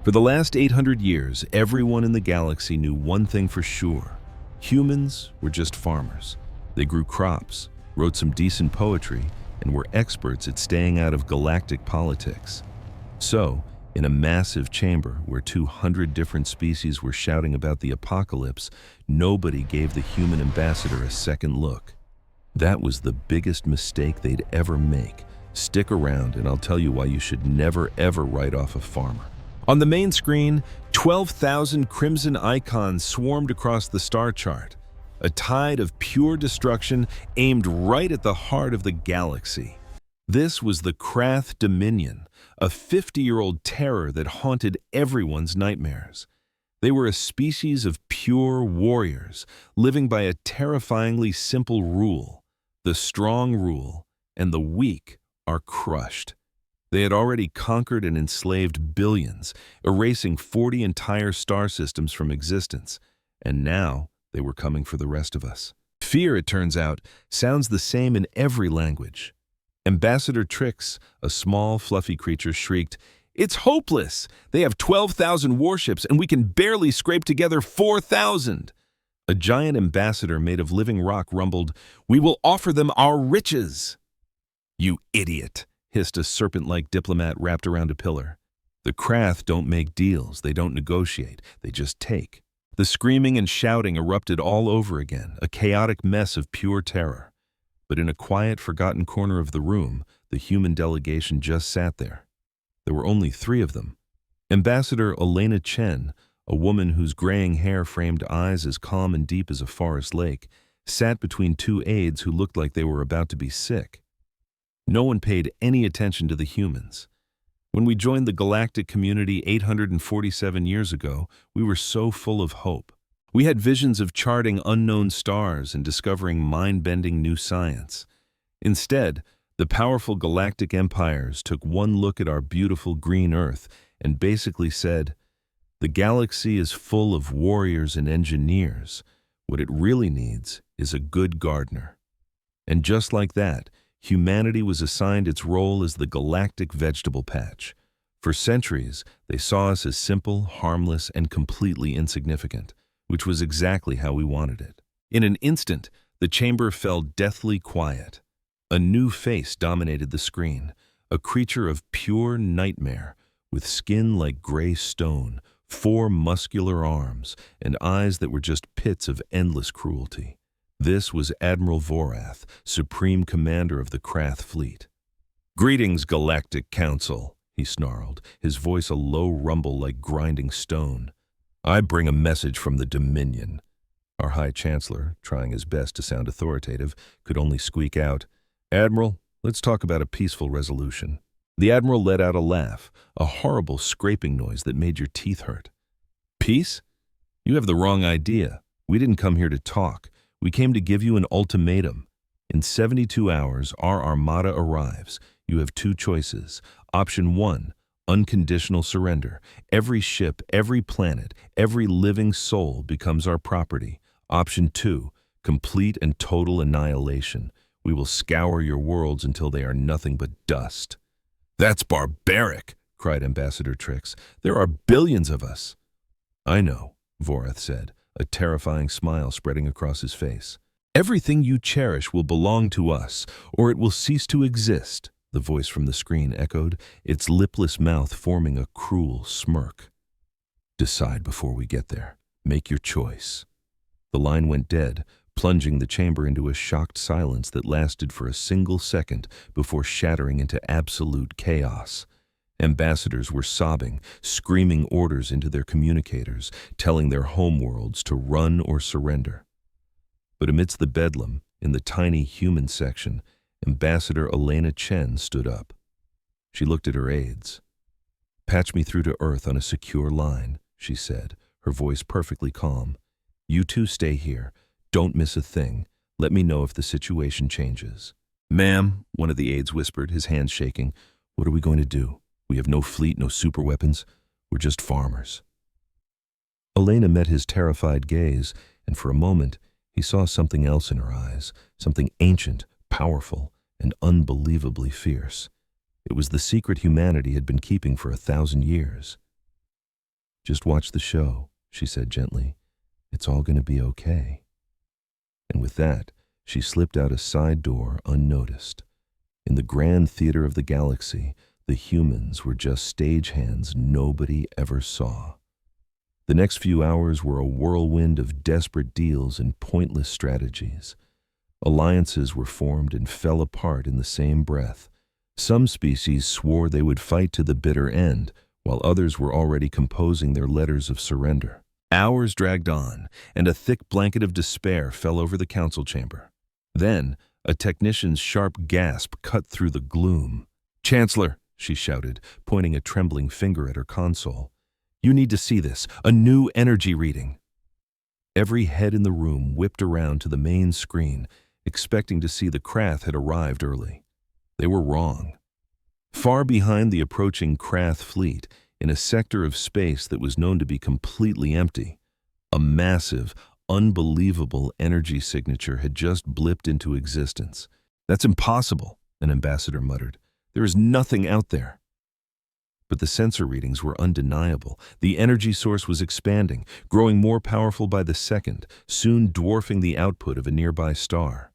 For the last 800 years, everyone in the galaxy knew one thing for sure. Humans were just farmers. They grew crops, wrote some decent poetry, and were experts at staying out of galactic politics. So, in a massive chamber where 200 different species were shouting about the apocalypse, nobody gave the human ambassador a second look. That was the biggest mistake they'd ever make. Stick around and I'll tell you why you should never ever write off a farmer. On the main screen, 12,000 crimson icons swarmed across the star chart, a tide of pure destruction aimed right at the heart of the galaxy. This was the Krath Dominion, a 50-year-old terror that haunted everyone's nightmares. They were a species of pure warriors, living by a terrifyingly simple rule: the strong rule, and the weak are crushed. They had already conquered and enslaved billions, erasing 40 entire star systems from existence, and now they were coming for the rest of us. Fear, it turns out, sounds the same in every language. Ambassador Trix, a small, fluffy creature, shrieked, "It's hopeless! They have 12,000 warships, and we can barely scrape together 4,000! A giant ambassador made of living rock rumbled, "We will offer them our riches!" "You idiot!" hissed a serpent-like diplomat wrapped around a pillar. The Krath don't make deals, they don't negotiate, they just take. The screaming and shouting erupted all over again, a chaotic mess of pure terror. But in a quiet, forgotten corner of the room, the human delegation just sat there. There were only 3 of them. Ambassador Elena Chen, a woman whose graying hair framed eyes as calm and deep as a forest lake, sat between 2 aides who looked like they were about to be sick. No one paid any attention to the humans. When we joined the galactic community 847 years ago, we were so full of hope. We had visions of charting unknown stars and discovering mind-bending new science. Instead, the powerful galactic empires took one look at our beautiful green Earth and basically said, "The galaxy is full of warriors and engineers. What it really needs is a good gardener." And just like that, humanity was assigned its role as the galactic vegetable patch. For centuries, they saw us as simple, harmless, and completely insignificant, which was exactly how we wanted it. In an instant, the chamber fell deathly quiet. A new face dominated the screen, a creature of pure nightmare, with skin like gray stone, 4 muscular arms, and eyes that were just pits of endless cruelty. This was Admiral Vorath, Supreme Commander of the Krath Fleet. "Greetings, Galactic Council," he snarled, his voice a low rumble like grinding stone. "I bring a message from the Dominion." Our High Chancellor, trying his best to sound authoritative, could only squeak out, "Admiral, let's talk about a peaceful resolution." The Admiral let out a laugh, a horrible scraping noise that made your teeth hurt. "Peace? You have the wrong idea. We didn't come here to talk. We came to give you an ultimatum. In 72 hours, our Armada arrives. You have 2 choices. Option 1, unconditional surrender. Every ship, every planet, every living soul becomes our property. Option 2, complete and total annihilation. We will scour your worlds until they are nothing but dust." "That's barbaric," cried Ambassador Trix. "There are billions of us." "I know," Vorath said, a terrifying smile spreading across his face. "Everything you cherish will belong to us, or it will cease to exist," the voice from the screen echoed, its lipless mouth forming a cruel smirk. "Decide before we get there. Make your choice." The line went dead, plunging the chamber into a shocked silence that lasted for a single second before shattering into absolute chaos. Ambassadors were sobbing, screaming orders into their communicators, telling their homeworlds to run or surrender. But amidst the bedlam, in the tiny human section, Ambassador Elena Chen stood up. She looked at her aides. "Patch me through to Earth on a secure line," she said, her voice perfectly calm. "You 2 stay here. Don't miss a thing. Let me know if the situation changes." "Ma'am," one of the aides whispered, his hands shaking, "what are we going to do? We have no fleet, no superweapons. We're just farmers." Elena met his terrified gaze, and for a moment he saw something else in her eyes, something ancient, powerful, and unbelievably fierce. It was the secret humanity had been keeping for 1,000 years. Just watch the show, she said gently. It's all going to be okay. And with that, she slipped out a side door unnoticed. In the grand theater of the galaxy, the humans were just stagehands nobody ever saw. The next few hours were a whirlwind of desperate deals and pointless strategies. Alliances were formed and fell apart in the same breath. Some species swore they would fight to the bitter end, while others were already composing their letters of surrender. Hours dragged on, and a thick blanket of despair fell over the council chamber. Then, a technician's sharp gasp cut through the gloom. "Chancellor," she shouted, pointing a trembling finger at her console. "You need to see this, a new energy reading." Every head in the room whipped around to the main screen, expecting to see the Krath had arrived early. They were wrong. Far behind the approaching Krath fleet, in a sector of space that was known to be completely empty, a massive, unbelievable energy signature had just blipped into existence. "That's impossible," an ambassador muttered. "There is nothing out there." But the sensor readings were undeniable. The energy source was expanding, growing more powerful by the second, soon dwarfing the output of a nearby star.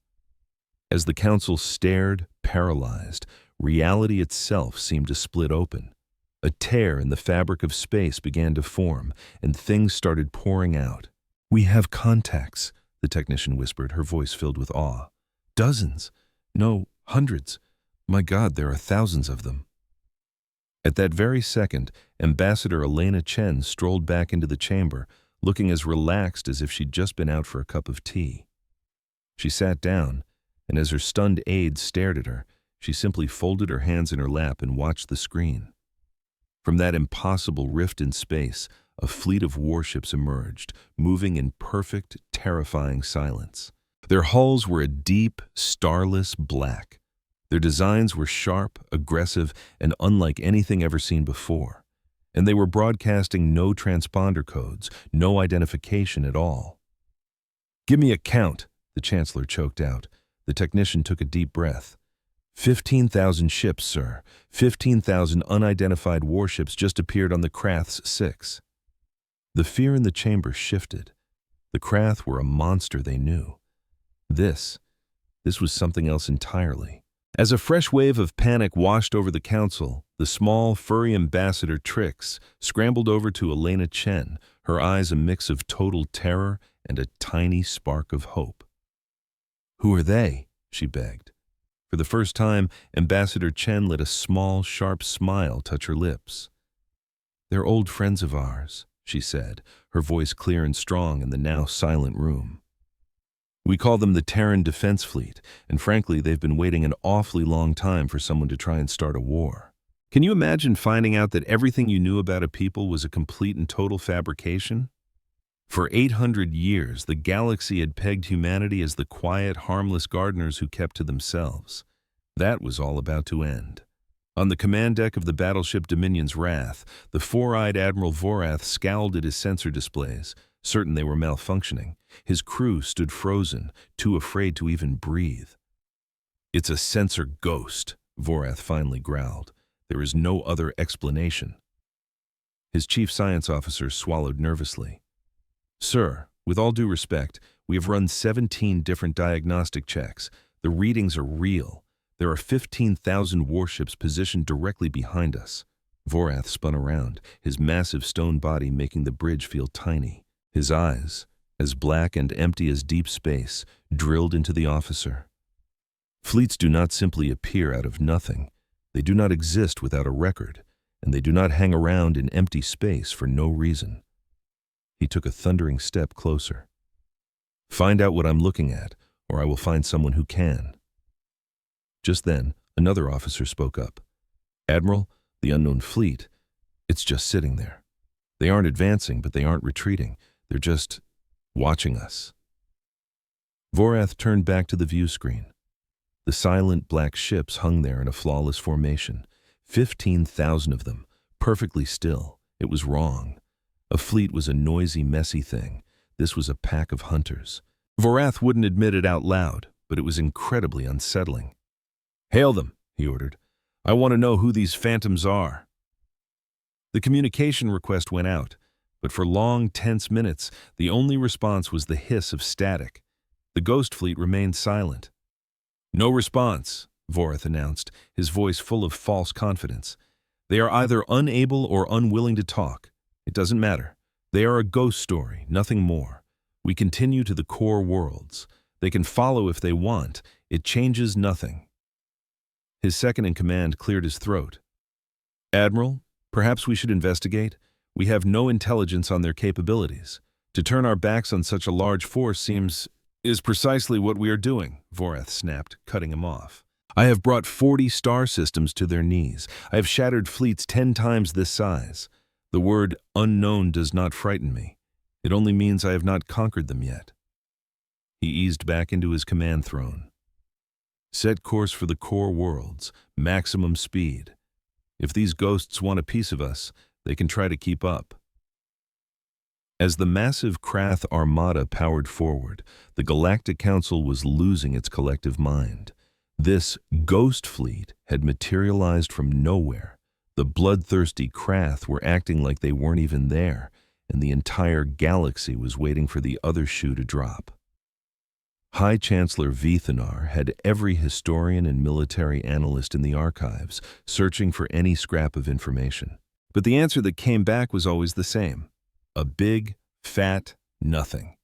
As the council stared, paralyzed, reality itself seemed to split open. A tear in the fabric of space began to form, and things started pouring out. "We have contacts," the technician whispered, her voice filled with awe. "Dozens. No, hundreds. My God, there are thousands of them." At that very second, Ambassador Elena Chen strolled back into the chamber, looking as relaxed as if she'd just been out for a cup of tea. She sat down, and as her stunned aides stared at her, she simply folded her hands in her lap and watched the screen. From that impossible rift in space, a fleet of warships emerged, moving in perfect, terrifying silence. Their hulls were a deep, starless black. Their designs were sharp, aggressive, and unlike anything ever seen before. And they were broadcasting no transponder codes, no identification at all. "Give me a count," the Chancellor choked out. The technician took a deep breath. 15,000 ships, sir. 15,000 unidentified warships just appeared on the Krath's 6. The fear in the chamber shifted. The Krath were a monster they knew. This was something else entirely. As a fresh wave of panic washed over the council, the small, furry ambassador Trix scrambled over to Elena Chen, her eyes a mix of total terror and a tiny spark of hope. "Who are they?" she begged. For the first time, Ambassador Chen let a small, sharp smile touch her lips. "They're old friends of ours," she said, her voice clear and strong in the now silent room. "We call them the Terran Defense Fleet, and frankly, they've been waiting an awfully long time for someone to try and start a war. Can you imagine finding out that everything you knew about a people was a complete and total fabrication? For 800 years, the galaxy had pegged humanity as the quiet, harmless gardeners who kept to themselves. That was all about to end. On the command deck of the battleship Dominion's Wrath, the four-eyed Admiral Vorath scowled at his sensor displays, certain they were malfunctioning. His crew stood frozen, too afraid to even breathe. "It's a sensor ghost," Vorath finally growled. "There is no other explanation." His chief science officer swallowed nervously. "Sir, with all due respect, we have run 17 different diagnostic checks. The readings are real. There are 15,000 warships positioned directly behind us." Vorath spun around, his massive stone body making the bridge feel tiny. His eyes, as black and empty as deep space, drilled into the officer. "Fleets do not simply appear out of nothing. They do not exist without a record, and they do not hang around in empty space for no reason." He took a thundering step closer. "Find out what I'm looking at, or I will find someone who can." Just then, another officer spoke up. "Admiral, the unknown fleet, it's just sitting there. They aren't advancing, but they aren't retreating. They're just watching us." Vorath turned back to the view screen. The silent black ships hung there in a flawless formation. 15,000 of them, perfectly still. It was wrong. A fleet was a noisy, messy thing. This was a pack of hunters. Vorath wouldn't admit it out loud, but it was incredibly unsettling. "Hail them," he ordered. "I want to know who these phantoms are." The communication request went out. But for long, tense minutes, the only response was the hiss of static. The Ghost Fleet remained silent. "No response," Vorath announced, his voice full of false confidence. "They are either unable or unwilling to talk. It doesn't matter. They are a ghost story, nothing more. We continue to the core worlds. They can follow if they want. It changes nothing." His second-in-command cleared his throat. "Admiral, perhaps we should investigate. We have no intelligence on their capabilities. To turn our backs on such a large force is precisely what we are doing," Vorath snapped, cutting him off. "I have brought 40 star systems to their knees. I have shattered fleets 10 times this size. The word unknown does not frighten me. It only means I have not conquered them yet." He eased back into his command throne. "Set course for the core worlds, maximum speed. If these ghosts want a piece of us, they can try to keep up." As the massive Krath Armada powered forward, the Galactic Council was losing its collective mind. This ghost fleet had materialized from nowhere. The bloodthirsty Krath were acting like they weren't even there, and the entire galaxy was waiting for the other shoe to drop. High Chancellor Vithanar had every historian and military analyst in the archives searching for any scrap of information. But the answer that came back was always the same: a big, fat nothing.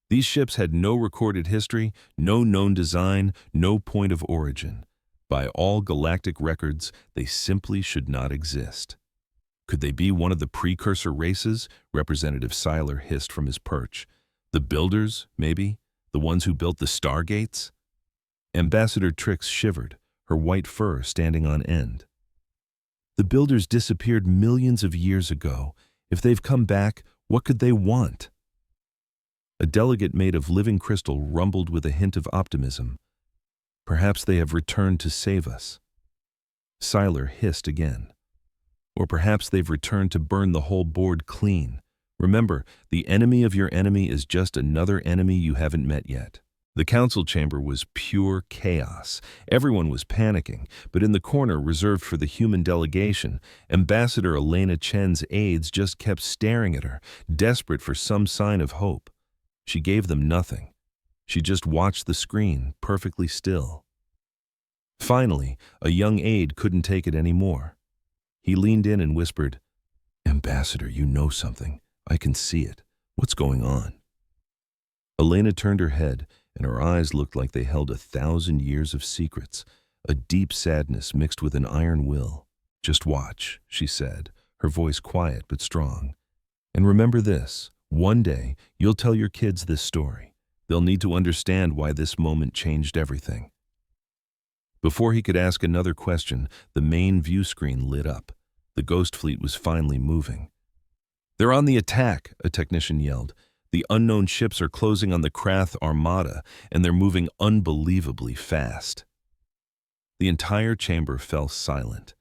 These ships had no recorded history, no known design, no point of origin. By all galactic records, they simply should not exist. Could they be one of the precursor races? Representative Seiler hissed from his perch. The Builders, maybe? The ones who built the Stargates? Ambassador Trix shivered, her white fur standing on end. The Builders disappeared millions of years ago. If they've come back, what could they want? A delegate made of living crystal rumbled with a hint of optimism. "Perhaps they have returned to save us." Seiler hissed again. "Or perhaps they've returned to burn the whole board clean. Remember, the enemy of your enemy is just another enemy you haven't met yet." The council chamber was pure chaos. Everyone was panicking, but in the corner reserved for the human delegation, Ambassador Elena Chen's aides just kept staring at her, desperate for some sign of hope. She gave them nothing. She just watched the screen, perfectly still. Finally, a young aide couldn't take it anymore. He leaned in and whispered, "Ambassador, you know something. I can see it. What's going on?" Elena turned her head, and her eyes looked like they held 1,000 years of secrets, a deep sadness mixed with an iron will. "Just watch," she said, her voice quiet but strong. "And remember this, one day you'll tell your kids this story. They'll need to understand why this moment changed everything." Before he could ask another question, the main view screen lit up. The Ghost Fleet was finally moving. "They're on the attack," a technician yelled. "The unknown ships are closing on the Krath Armada, and they're moving unbelievably fast." The entire chamber fell silent.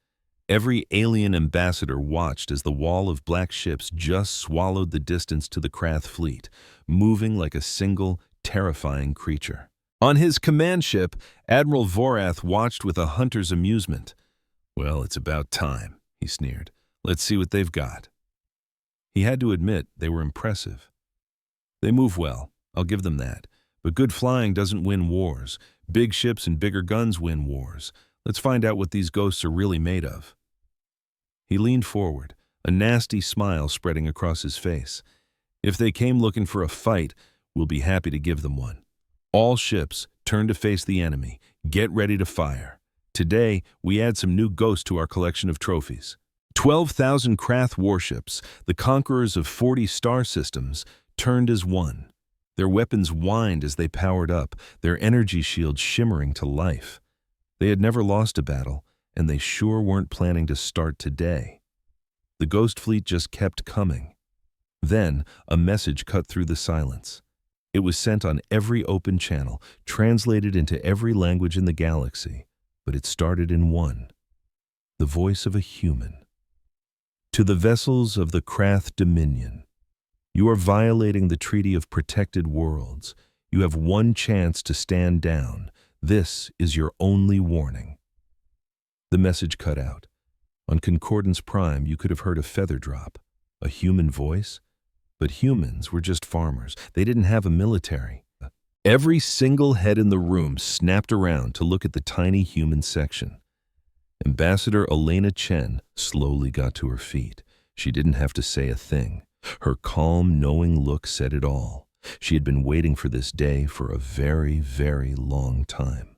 Every alien ambassador watched as the wall of black ships just swallowed the distance to the Krath fleet, moving like a single, terrifying creature. On his command ship, Admiral Vorath watched with a hunter's amusement. "Well, it's about time," he sneered. "Let's see what they've got." He had to admit they were impressive. They move well, I'll give them that. But good flying doesn't win wars. Big ships and bigger guns win wars. Let's find out what these ghosts are really made of. He leaned forward, a nasty smile spreading across his face. "If they came looking for a fight, we'll be happy to give them one. All ships, turn to face the enemy. Get ready to fire. Today, we add some new ghosts to our collection of trophies. 12,000 Krath warships, the conquerors of 40 star systems, turned as one. Their weapons whined as they powered up, their energy shields shimmering to life. They had never lost a battle, and they sure weren't planning to start today." The Ghost Fleet just kept coming. Then, a message cut through the silence. It was sent on every open channel, translated into every language in the galaxy, but it started in one. The voice of a human. "To the vessels of the Krath Dominion. You are violating the Treaty of Protected Worlds. You have one chance to stand down. This is your only warning." The message cut out. On Concordance Prime, you could have heard a feather drop. A human voice? But humans were just farmers. They didn't have a military. Every single head in the room snapped around to look at the tiny human section. Ambassador Elena Chen slowly got to her feet. She didn't have to say a thing. Her calm, knowing look said it all. She had been waiting for this day for a very, very long time.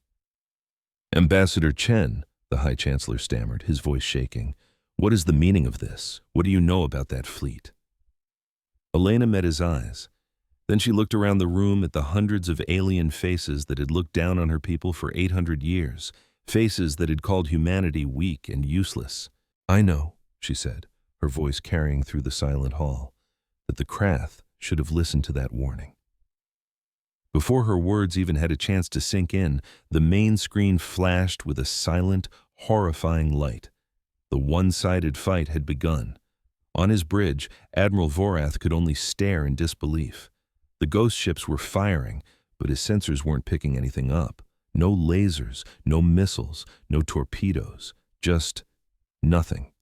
Ambassador Chen, the High Chancellor stammered, his voice shaking. What is the meaning of this? What do you know about that fleet? Elena met his eyes. Then she looked around the room at the hundreds of alien faces that had looked down on her people for 800 years, faces that had called humanity weak and useless. I know, she said, her voice carrying through the silent hall, that the Krath should have listened to that warning. Before her words even had a chance to sink in, the main screen flashed with a silent, horrifying light. The one-sided fight had begun. On his bridge, Admiral Vorath could only stare in disbelief. The ghost ships were firing, but his sensors weren't picking anything up. No lasers, no missiles, no torpedoes, just nothing.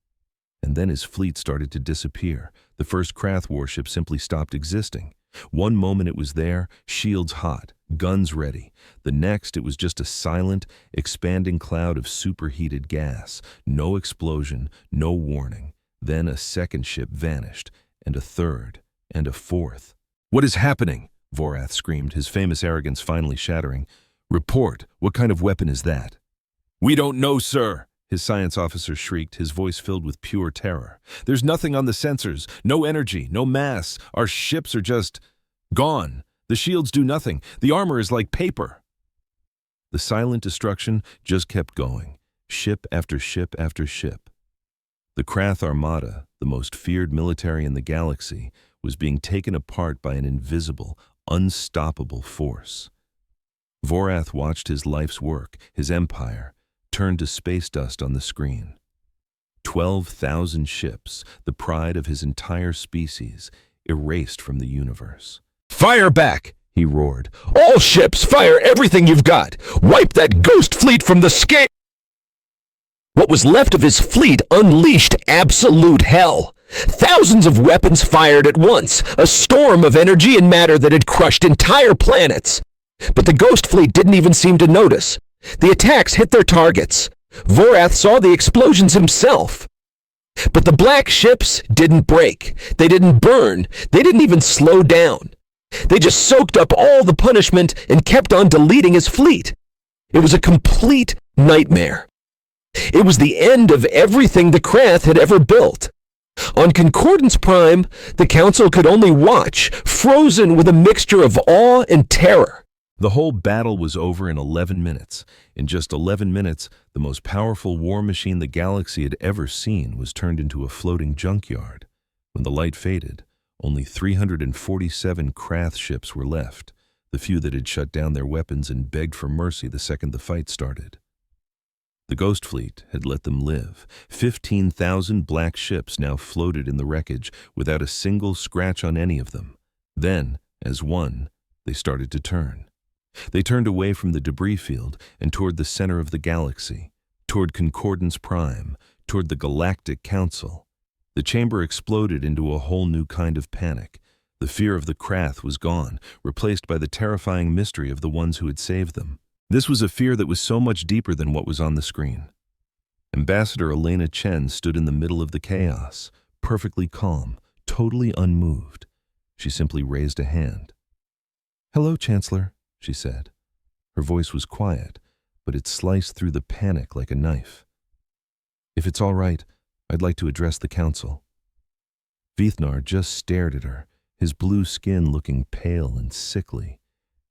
And then his fleet started to disappear. The first Krath warship simply stopped existing. One moment it was there, shields hot, guns ready. The next it was just a silent, expanding cloud of superheated gas. No explosion, no warning. Then a second ship vanished, and a third, and a fourth. What is happening? Vorath screamed, his famous arrogance finally shattering. Report, what kind of weapon is that? We don't know, sir, his science officer shrieked, his voice filled with pure terror. There's nothing on the sensors, no energy, no mass. Our ships are just gone. The shields do nothing. The armor is like paper. The silent destruction just kept going, ship after ship after ship. The Krath Armada, the most feared military in the galaxy, was being taken apart by an invisible, unstoppable force. Vorath watched his life's work, his empire, turn to space dust on the screen. 12,000 ships, the pride of his entire species, erased from the universe. Fire back, he roared. All ships, fire everything you've got. Wipe that ghost fleet from the sky. What was left of his fleet unleashed absolute hell. Thousands of weapons fired at once, a storm of energy and matter that had crushed entire planets. But the ghost fleet didn't even seem to notice. The attacks hit their targets. Vorath saw the explosions himself. But the black ships didn't break. They didn't burn. They didn't even slow down. They just soaked up all the punishment and kept on deleting his fleet. It was a complete nightmare. It was the end of everything the Krath had ever built. On Concordance Prime, the Council could only watch, frozen with a mixture of awe and terror. The whole battle was over in 11 minutes. In just 11 minutes, the most powerful war machine the galaxy had ever seen was turned into a floating junkyard. When the light faded, only 347 Krath ships were left, the few that had shut down their weapons and begged for mercy the second the fight started. The Ghost Fleet had let them live. 15,000 black ships now floated in the wreckage without a single scratch on any of them. Then, as one, they started to turn. They turned away from the debris field and toward the center of the galaxy, toward Concordance Prime, toward the Galactic Council. The chamber exploded into a whole new kind of panic. The fear of the Krath was gone, replaced by the terrifying mystery of the ones who had saved them. This was a fear that was so much deeper than what was on the screen. Ambassador Elena Chen stood in the middle of the chaos, perfectly calm, totally unmoved. She simply raised a hand. "Hello, Chancellor," she said. Her voice was quiet, but it sliced through the panic like a knife. "If it's all right, I'd like to address the council." Vithnar just stared at her, his blue skin looking pale and sickly.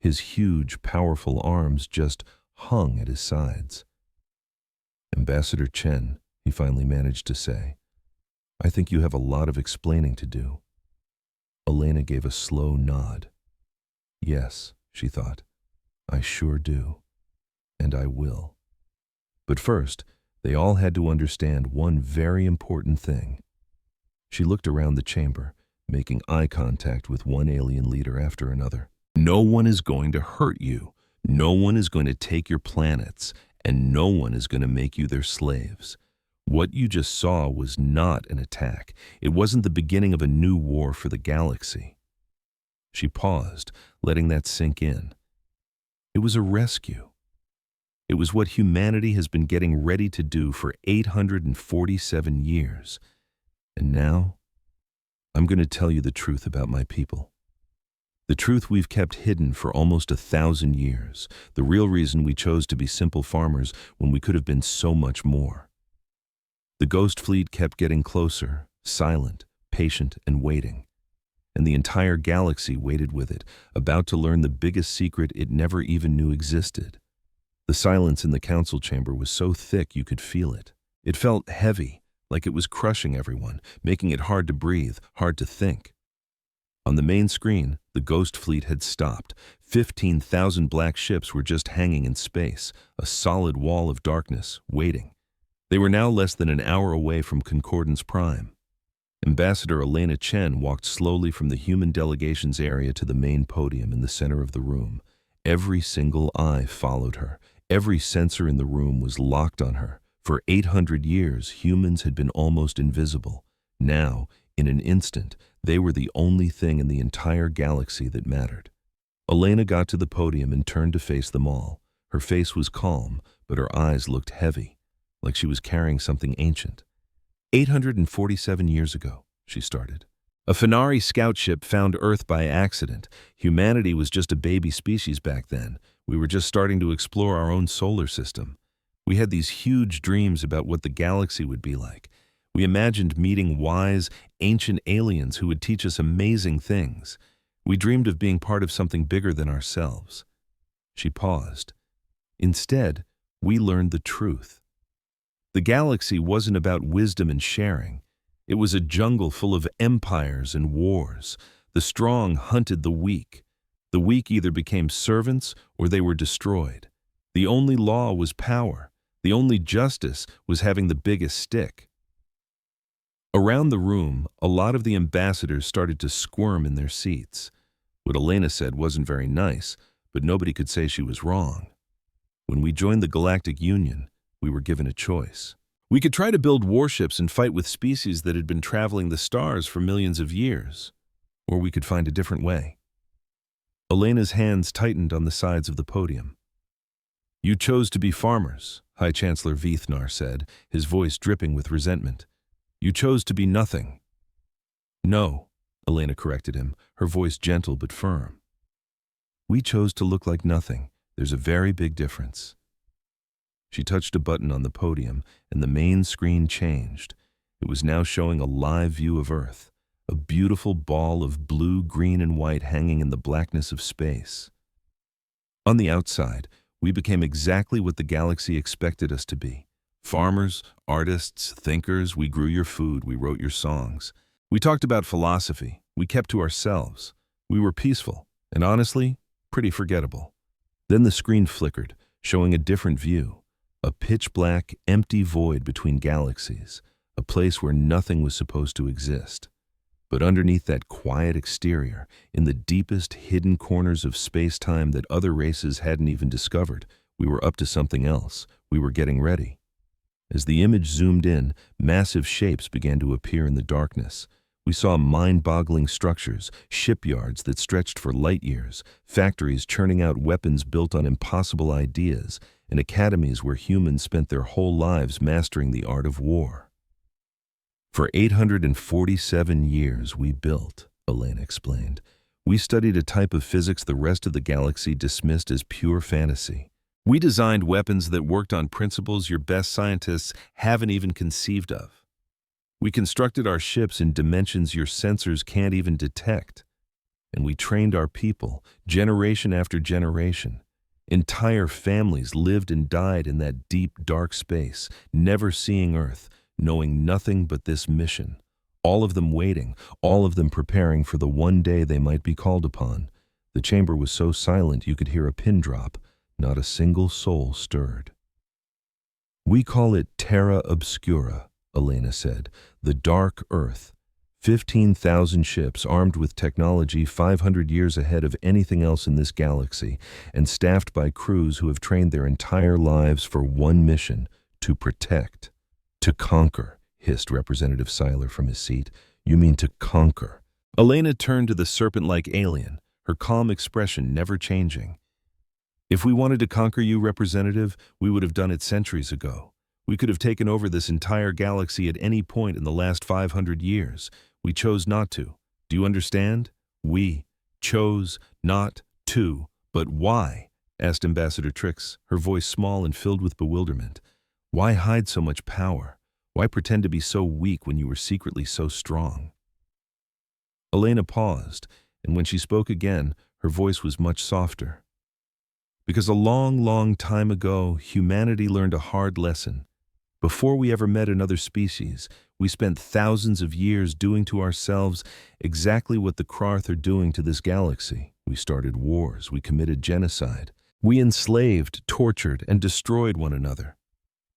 His huge, powerful arms just hung at his sides. "Ambassador Chen," he finally managed to say, "I think you have a lot of explaining to do." Elena gave a slow nod. "Yes," she thought, "I sure do. And I will." But first, they all had to understand one very important thing. She looked around the chamber, making eye contact with one alien leader after another. "No one is going to hurt you. No one is going to take your planets, and no one is going to make you their slaves. What you just saw was not an attack. It wasn't the beginning of a new war for the galaxy. She paused, letting that sink in. It was a rescue. It was what humanity has been getting ready to do for 847 years. And now, I'm going to tell you the truth about my people. The truth we've kept hidden for almost 1,000 years. The real reason we chose to be simple farmers when we could have been so much more. The Ghost Fleet kept getting closer, silent, patient, and waiting. And the entire galaxy waited with it, about to learn the biggest secret it never even knew existed. The silence in the council chamber was so thick you could feel it. It felt heavy, like it was crushing everyone, making it hard to breathe, hard to think. On the main screen, the Ghost Fleet had stopped. 15,000 black ships were just hanging in space, a solid wall of darkness, waiting. They were now less than an hour away from Concordance Prime. Ambassador Elena Chen walked slowly from the human delegation's area to the main podium in the center of the room. Every single eye followed her. Every sensor in the room was locked on her. For 800 years, humans had been almost invisible. Now, in an instant, they were the only thing in the entire galaxy that mattered. Elena got to the podium and turned to face them all. Her face was calm, but her eyes looked heavy, like she was carrying something ancient. 847 years ago, she started. A Fenari scout ship found Earth by accident. Humanity was just a baby species back then. We were just starting to explore our own solar system. We had these huge dreams about what the galaxy would be like. We imagined meeting wise, ancient aliens who would teach us amazing things. We dreamed of being part of something bigger than ourselves. She paused. Instead, we learned the truth. The galaxy wasn't about wisdom and sharing. It was a jungle full of empires and wars. The strong hunted the weak. The weak either became servants or they were destroyed. The only law was power. The only justice was having the biggest stick. Around the room, a lot of the ambassadors started to squirm in their seats. What Elena said wasn't very nice, but nobody could say she was wrong. When we joined the Galactic Union, we were given a choice. We could try to build warships and fight with species that had been traveling the stars for millions of years, or we could find a different way. Elena's hands tightened on the sides of the podium. You chose to be farmers, High Chancellor Veithnar said, his voice dripping with resentment. You chose to be nothing. No, Elena corrected him, her voice gentle but firm. We chose to look like nothing. There's a very big difference. She touched a button on the podium, and the main screen changed. It was now showing a live view of Earth, a beautiful ball of blue, green, and white hanging in the blackness of space. On the outside, we became exactly what the galaxy expected us to be. Farmers, artists, thinkers, we grew your food, we wrote your songs. We talked about philosophy, we kept to ourselves. We were peaceful, and honestly, pretty forgettable. Then the screen flickered, showing a different view. A pitch-black, empty void between galaxies, a place where nothing was supposed to exist. But underneath that quiet exterior, in the deepest hidden corners of space-time that other races hadn't even discovered, we were up to something else. We were getting ready. As the image zoomed in, massive shapes began to appear in the darkness. We saw mind-boggling structures, shipyards that stretched for light years, factories churning out weapons built on impossible ideas, and academies where humans spent their whole lives mastering the art of war. For 847 years we built, Elena explained. We studied a type of physics the rest of the galaxy dismissed as pure fantasy. We designed weapons that worked on principles your best scientists haven't even conceived of. We constructed our ships in dimensions your sensors can't even detect. And we trained our people, generation after generation. Entire families lived and died in that deep, dark space, never seeing Earth, knowing nothing but this mission. All of them waiting, all of them preparing for the one day they might be called upon. The chamber was so silent you could hear a pin drop. Not a single soul stirred. We call it Terra Obscura, Elena said, the dark Earth. 15,000 ships armed with technology 500 years ahead of anything else in this galaxy, and staffed by crews who have trained their entire lives for one mission, to protect. To conquer, hissed Representative Seiler from his seat. You mean to conquer? Elena turned to the serpent-like alien, her calm expression never changing. If we wanted to conquer you, Representative, we would have done it centuries ago. We could have taken over this entire galaxy at any point in the last 500 years. We chose not to. Do you understand? We chose not to. But why? Asked Ambassador Trix, her voice small and filled with bewilderment. Why hide so much power? Why pretend to be so weak when you were secretly so strong? Elena paused, and when she spoke again, her voice was much softer. Because a long, long time ago, humanity learned a hard lesson. Before we ever met another species, we spent thousands of years doing to ourselves exactly what the Krarth are doing to this galaxy. We started wars, we committed genocide. We enslaved, tortured, and destroyed one another.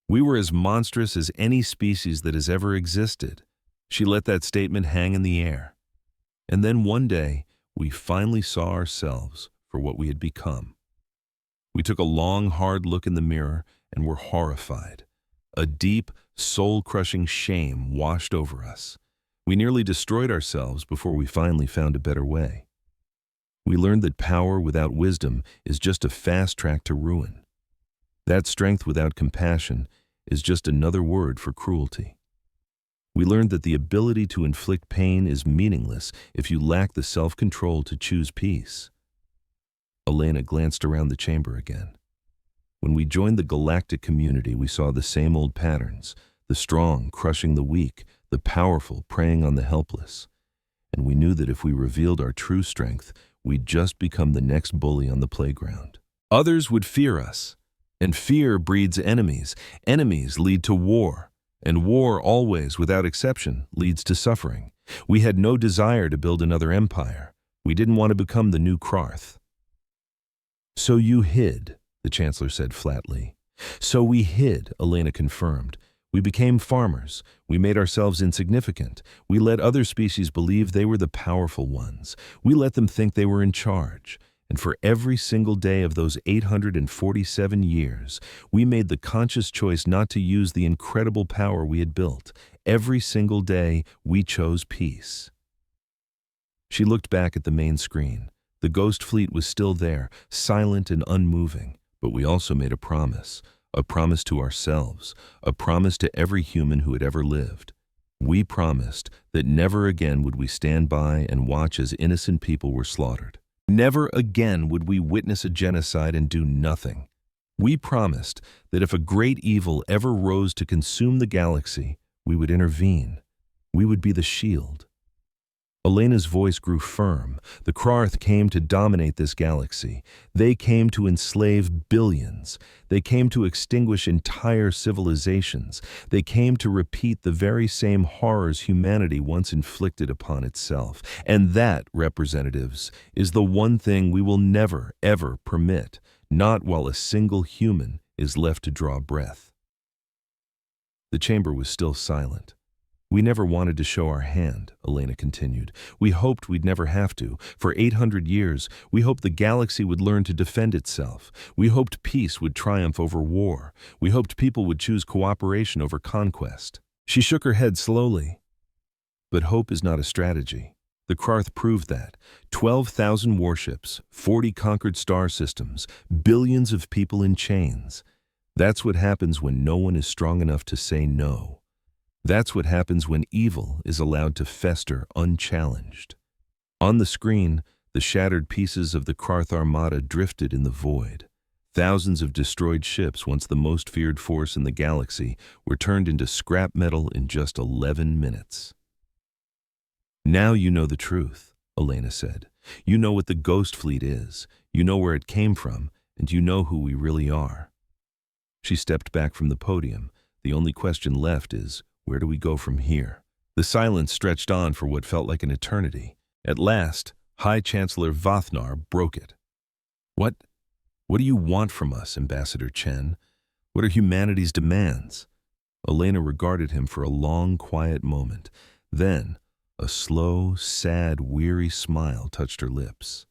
We were as monstrous as any species that has ever existed. She let that statement hang in the air. And then one day, we finally saw ourselves for what we had become. We took a long, hard look in the mirror and were horrified. A deep, soul-crushing shame washed over us. We nearly destroyed ourselves before we finally found a better way. We learned that power without wisdom is just a fast track to ruin. That strength without compassion is just another word for cruelty. We learned that the ability to inflict pain is meaningless if you lack the self-control to choose peace. Elena glanced around the chamber again. When we joined the Galactic community, we saw the same old patterns, the strong crushing the weak, the powerful preying on the helpless. And we knew that if we revealed our true strength, we'd just become the next bully on the playground. Others would fear us, and fear breeds enemies. Enemies lead to war. And war always, without exception, leads to suffering. We had no desire to build another empire. We didn't want to become the new Krarth. So you hid, the Chancellor said flatly. So we hid, Elena confirmed. We became farmers. We made ourselves insignificant. We let other species believe they were the powerful ones. We let them think they were in charge. And for every single day of those 847 years, we made the conscious choice not to use the incredible power we had built. Every single day, we chose peace. She looked back at the main screen. The ghost fleet was still there, silent and unmoving. But we also made a promise to ourselves, a promise to every human who had ever lived. We promised that never again would we stand by and watch as innocent people were slaughtered. Never again would we witness a genocide and do nothing. We promised that if a great evil ever rose to consume the galaxy, we would intervene. We would be the shield. Elena's voice grew firm. The Krarth came to dominate this galaxy. They came to enslave billions. They came to extinguish entire civilizations. They came to repeat the very same horrors humanity once inflicted upon itself. And that, representatives, is the one thing we will never, ever permit, not while a single human is left to draw breath. The chamber was still silent. We never wanted to show our hand, Elena continued. We hoped we'd never have to. For 800 years, we hoped the galaxy would learn to defend itself. We hoped peace would triumph over war. We hoped people would choose cooperation over conquest. She shook her head slowly. But hope is not a strategy. The Krarth proved that. 12,000 warships, 40 conquered star systems, billions of people in chains. That's what happens when no one is strong enough to say no. That's what happens when evil is allowed to fester unchallenged. On the screen, the shattered pieces of the Krarth Armada drifted in the void. Thousands of destroyed ships, once the most feared force in the galaxy, were turned into scrap metal in just 11 minutes. Now you know the truth, Elena said. You know what the Ghost Fleet is. You know where it came from, and you know who we really are. She stepped back from the podium. The only question left is, where do we go from here? The silence stretched on for what felt like an eternity. At last, High Chancellor Vothnar broke it. What do you want from us, Ambassador Chen? What are humanity's demands? Elena regarded him for a long, quiet moment. Then, a slow, sad, weary smile touched her lips.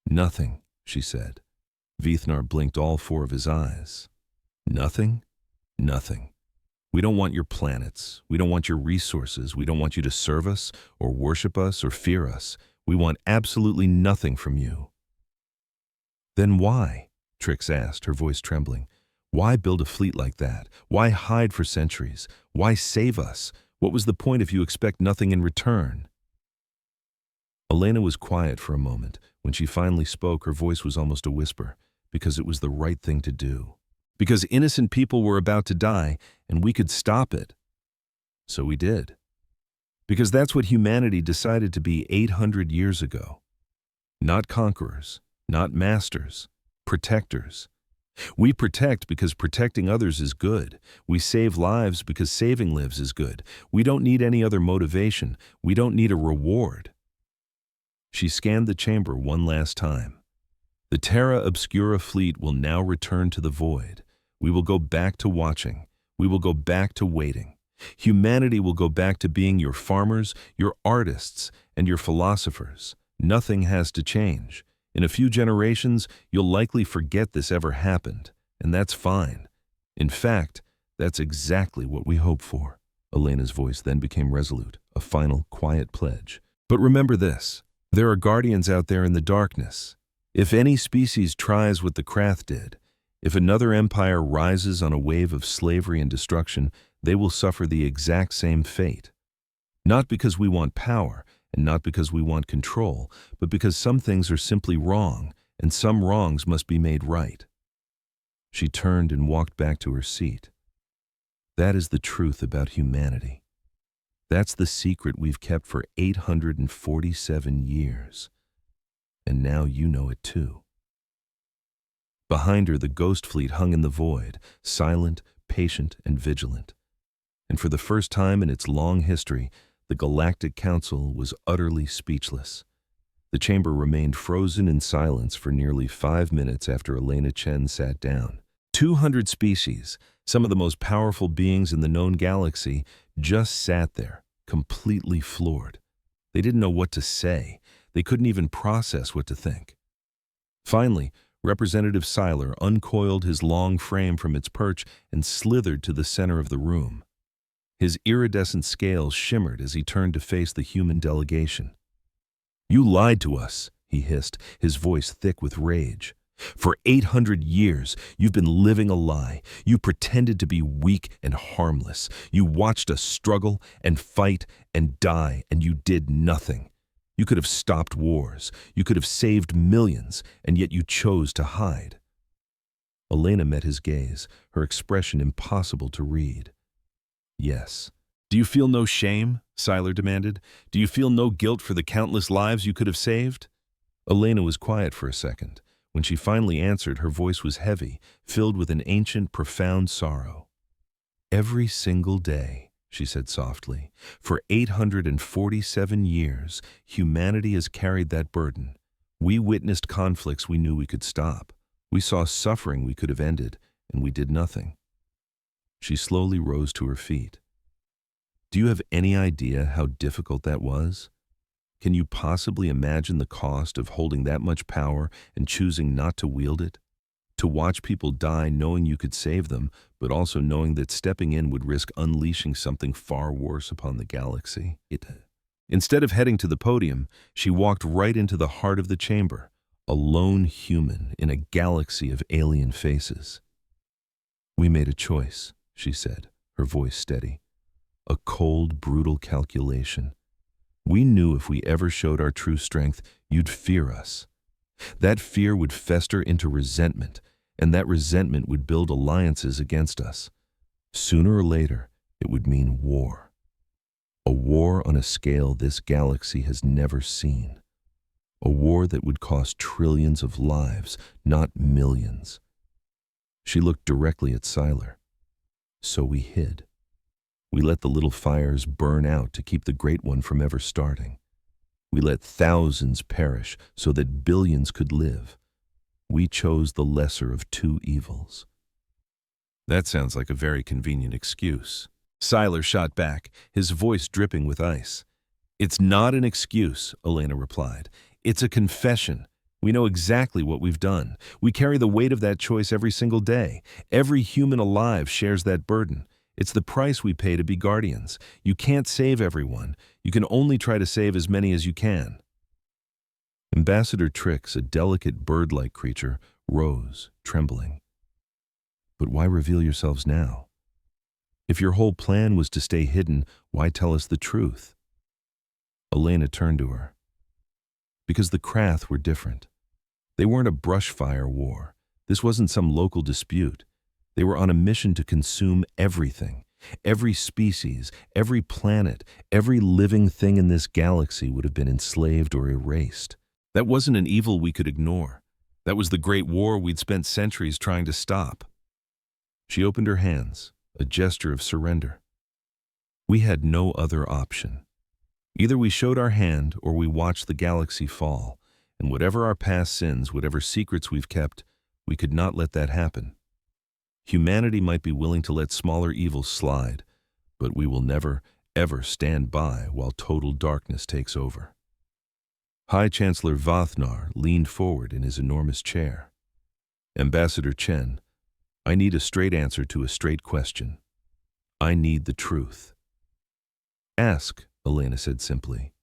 Nothing, she said. Vothnar blinked all four of his eyes. Nothing? Nothing. We don't want your planets. We don't want your resources. We don't want you to serve us or worship us or fear us. We want absolutely nothing from you." "Then why?" Trix asked, her voice trembling. "Why build a fleet like that? Why hide for centuries? Why save us? What was the point if you expect nothing in return?" Elena was quiet for a moment. When she finally spoke, her voice was almost a whisper, because it was the right thing to do. Because innocent people were about to die, and we could stop it. So we did. Because that's what humanity decided to be 800 years ago. Not conquerors, not masters, protectors. We protect because protecting others is good. We save lives because saving lives is good. We don't need any other motivation. We don't need a reward. She scanned the chamber one last time. The Terra Obscura fleet will now return to the void. We will go back to watching. We will go back to waiting. Humanity will go back to being your farmers, your artists, and your philosophers. Nothing has to change. In a few generations, you'll likely forget this ever happened, and that's fine. In fact, that's exactly what we hope for. Elena's voice then became resolute, a final, quiet pledge. But remember this, there are guardians out there in the darkness. If any species tries what the Krath did, if another empire rises on a wave of slavery and destruction, they will suffer the exact same fate. Not because we want power, and not because we want control, but because some things are simply wrong, and some wrongs must be made right. She turned and walked back to her seat. That is the truth about humanity. That's the secret we've kept for 847 years. And now you know it too. Behind her, the ghost fleet hung in the void, silent, patient, and vigilant. And for the first time in its long history, the Galactic Council was utterly speechless. The chamber remained frozen in silence for nearly 5 minutes after Elena Chen sat down. 200 species, some of the most powerful beings in the known galaxy, just sat there, completely floored. They didn't know what to say. They couldn't even process what to think. Finally, Representative Seiler uncoiled his long frame from its perch and slithered to the center of the room. His iridescent scales shimmered as he turned to face the human delegation. "You lied to us," he hissed, his voice thick with rage. "For 800 years, you've been living a lie. You pretended to be weak and harmless. You watched us struggle and fight and die, and you did nothing. You could have stopped wars. You could have saved millions, and yet you chose to hide." Elena met his gaze, her expression impossible to read. "Yes. Do you feel no shame?" Seiler demanded. "Do you feel no guilt for the countless lives you could have saved?" Elena was quiet for a second. When she finally answered, her voice was heavy, filled with an ancient, profound sorrow. "Every single day," she said softly, "for 847 years, humanity has carried that burden. We witnessed conflicts we knew we could stop. We saw suffering we could have ended, and we did nothing." She slowly rose to her feet. "Do you have any idea how difficult that was? Can you possibly imagine the cost of holding that much power and choosing not to wield it? To watch people die knowing you could save them, but also knowing that stepping in would risk unleashing something far worse upon the galaxy." Instead of heading to the podium, she walked right into the heart of the chamber, a lone human in a galaxy of alien faces. "We made a choice," she said, her voice steady. "A cold, brutal calculation. We knew if we ever showed our true strength, you'd fear us. That fear would fester into resentment, and that resentment would build alliances against us. Sooner or later, it would mean war. A war on a scale this galaxy has never seen. A war that would cost trillions of lives, not millions." She looked directly at Seiler. "So we hid. We let the little fires burn out to keep the great one from ever starting. We let thousands perish so that billions could live. We chose the lesser of two evils." "That sounds like a very convenient excuse." Seiler shot back, his voice dripping with ice. "It's not an excuse," Elena replied. "It's a confession. We know exactly what we've done. We carry the weight of that choice every single day. Every human alive shares that burden. It's the price we pay to be guardians. You can't save everyone. You can only try to save as many as you can. Ambassador Trix, a delicate bird-like creature, rose, trembling. But why reveal yourselves now? If your whole plan was to stay hidden, why tell us the truth? Elena turned to her. Because the Krath were different. They weren't a brushfire war. This wasn't some local dispute. They were on a mission to consume everything. Every species, every planet, every living thing in this galaxy would have been enslaved or erased. That wasn't an evil we could ignore. That was the great war we'd spent centuries trying to stop. She opened her hands, a gesture of surrender. We had no other option. Either we showed our hand or we watched the galaxy fall, and whatever our past sins, whatever secrets we've kept, we could not let that happen. Humanity might be willing to let smaller evils slide, but we will never, ever stand by while total darkness takes over. High Chancellor Vathnar leaned forward in his enormous chair. Ambassador Chen, I need a straight answer to a straight question. I need the truth. Ask, Elena said simply.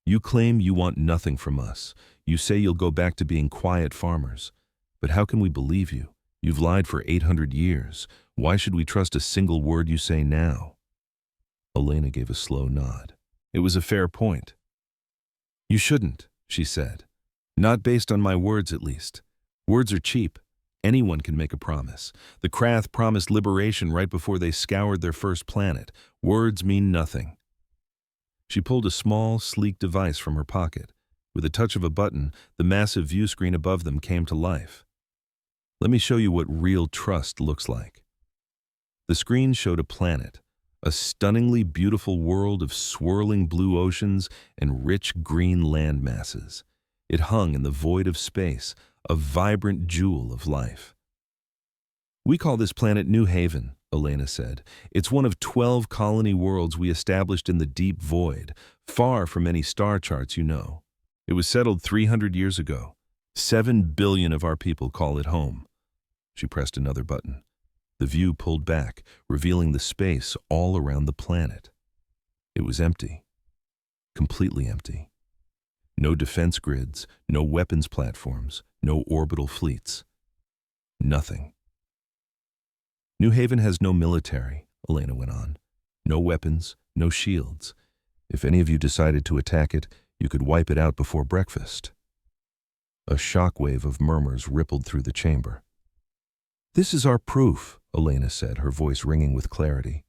You claim you want nothing from us. You say you'll go back to being quiet farmers. But how can we believe you? You've lied for 800 years. Why should we trust a single word you say now? Elena gave a slow nod. It was a fair point. You shouldn't, she said. Not based on my words, at least. Words are cheap. Anyone can make a promise. The Krath promised liberation right before they scoured their first planet. Words mean nothing. She pulled a small, sleek device from her pocket. With a touch of a button, the massive view screen above them came to life. Let me show you what real trust looks like. The screen showed a planet, a stunningly beautiful world of swirling blue oceans and rich green land masses. It hung in the void of space, a vibrant jewel of life. We call this planet New Haven, Elena said. It's one of 12 colony worlds we established in the deep void, far from any star charts you know. It was settled 300 years ago. 7 billion of our people call it home. She pressed another button. The view pulled back, revealing the space all around the planet. It was empty. Completely empty. No defense grids, no weapons platforms, no orbital fleets. Nothing. New Haven has no military, Elena went on. No weapons, no shields. If any of you decided to attack it, you could wipe it out before breakfast. A shockwave of murmurs rippled through the chamber. This is our proof, Elena said, her voice ringing with clarity.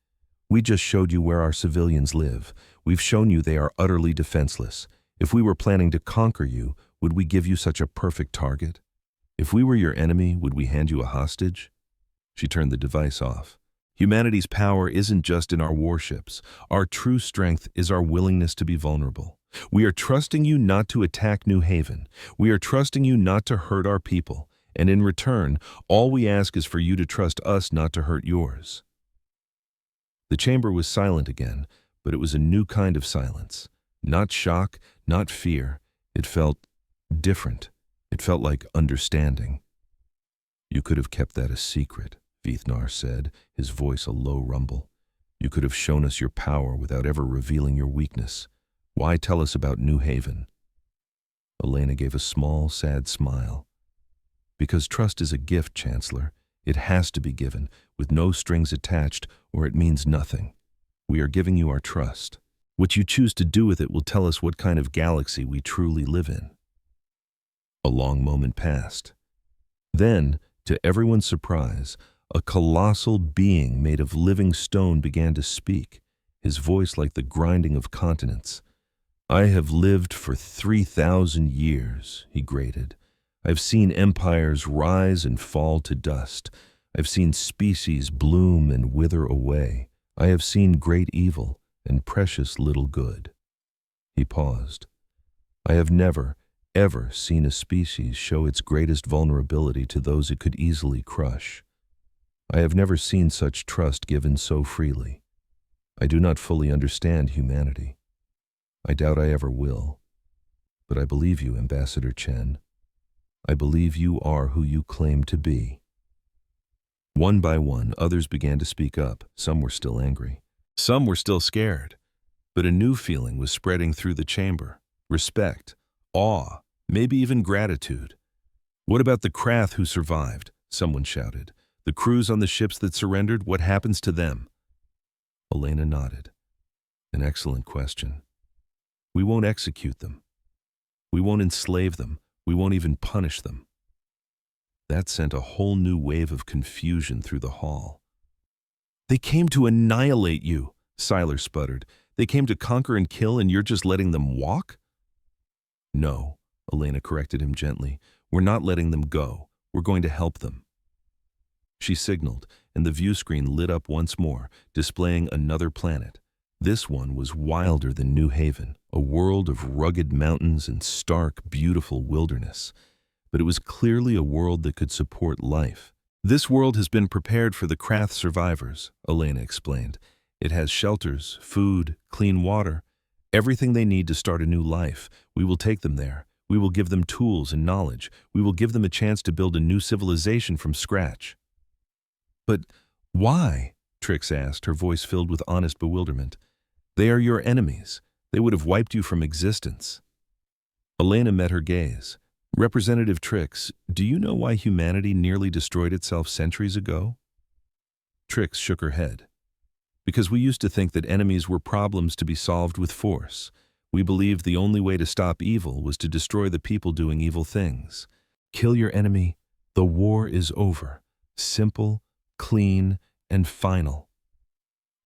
We just showed you where our civilians live. We've shown you they are utterly defenseless. If we were planning to conquer you, would we give you such a perfect target? If we were your enemy, would we hand you a hostage? She turned the device off. Humanity's power isn't just in our warships. Our true strength is our willingness to be vulnerable. We are trusting you not to attack New Haven. We are trusting you not to hurt our people. And in return, all we ask is for you to trust us not to hurt yours. The chamber was silent again, but it was a new kind of silence. Not shock, not fear. It felt different. It felt like understanding. You could have kept that a secret, Vathnar said, his voice a low rumble. You could have shown us your power without ever revealing your weakness. Why tell us about New Haven? Elena gave a small, sad smile. Because trust is a gift, Chancellor. It has to be given, with no strings attached, or it means nothing. We are giving you our trust. What you choose to do with it will tell us what kind of galaxy we truly live in. A long moment passed. Then, to everyone's surprise, a colossal being made of living stone began to speak, his voice like the grinding of continents. I have lived for 3,000 years, he grated. I've seen empires rise and fall to dust. I've seen species bloom and wither away. I have seen great evil and precious little good. He paused. I have never, ever seen a species show its greatest vulnerability to those it could easily crush. I have never seen such trust given so freely. I do not fully understand humanity. I doubt I ever will. But I believe you, Ambassador Chen. I believe you are who you claim to be. One by one, others began to speak up. Some were still angry. Some were still scared. But a new feeling was spreading through the chamber. Respect, awe, maybe even gratitude. "What about the Krath who survived?" someone shouted. "The crews on the ships that surrendered, what happens to them?" Elena nodded. "An excellent question. We won't execute them. We won't enslave them. We won't even punish them." That sent a whole new wave of confusion through the hall. "They came to annihilate you," Siler sputtered. "They came to conquer and kill, and you're just letting them walk?" "No," Elena corrected him gently. "We're not letting them go. We're going to help them." She signaled, and the view screen lit up once more, displaying another planet. This one was wilder than New Haven, a world of rugged mountains and stark, beautiful wilderness. But it was clearly a world that could support life. "This world has been prepared for the Krath survivors," Elena explained. "It has shelters, food, clean water, everything they need to start a new life. We will take them there. We will give them tools and knowledge. We will give them a chance to build a new civilization from scratch." "But why?" Trix asked, her voice filled with honest bewilderment. "They are your enemies. They would have wiped you from existence." Elena met her gaze. "Representative Trix, do you know why humanity nearly destroyed itself centuries ago?" Trix shook her head. "Because we used to think that enemies were problems to be solved with force. We believed the only way to stop evil was to destroy the people doing evil things. Kill your enemy, the war is over. Simple, clean, and final."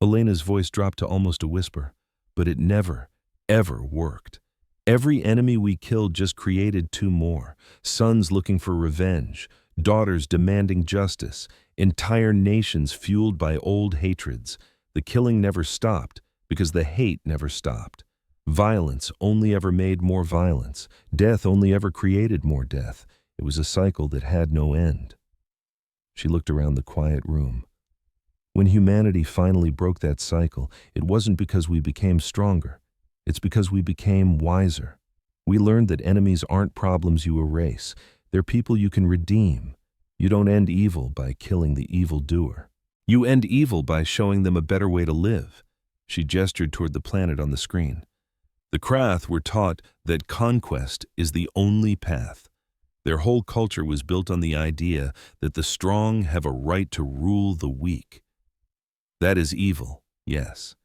Elena's voice dropped to almost a whisper, but it never, ever worked. Every enemy we killed just created two more. Sons looking for revenge, daughters demanding justice, entire nations fueled by old hatreds. The killing never stopped because the hate never stopped. Violence only ever made more violence. Death only ever created more death. It was a cycle that had no end. She looked around the quiet room. When humanity finally broke that cycle, it wasn't because we became stronger. It's because we became wiser. We learned that enemies aren't problems you erase. They're people you can redeem. You don't end evil by killing the evildoer. You end evil by showing them a better way to live. She gestured toward the planet on the screen. The Krath were taught that conquest is the only path. Their whole culture was built on the idea that the strong have a right to rule the weak. That is evil, yes.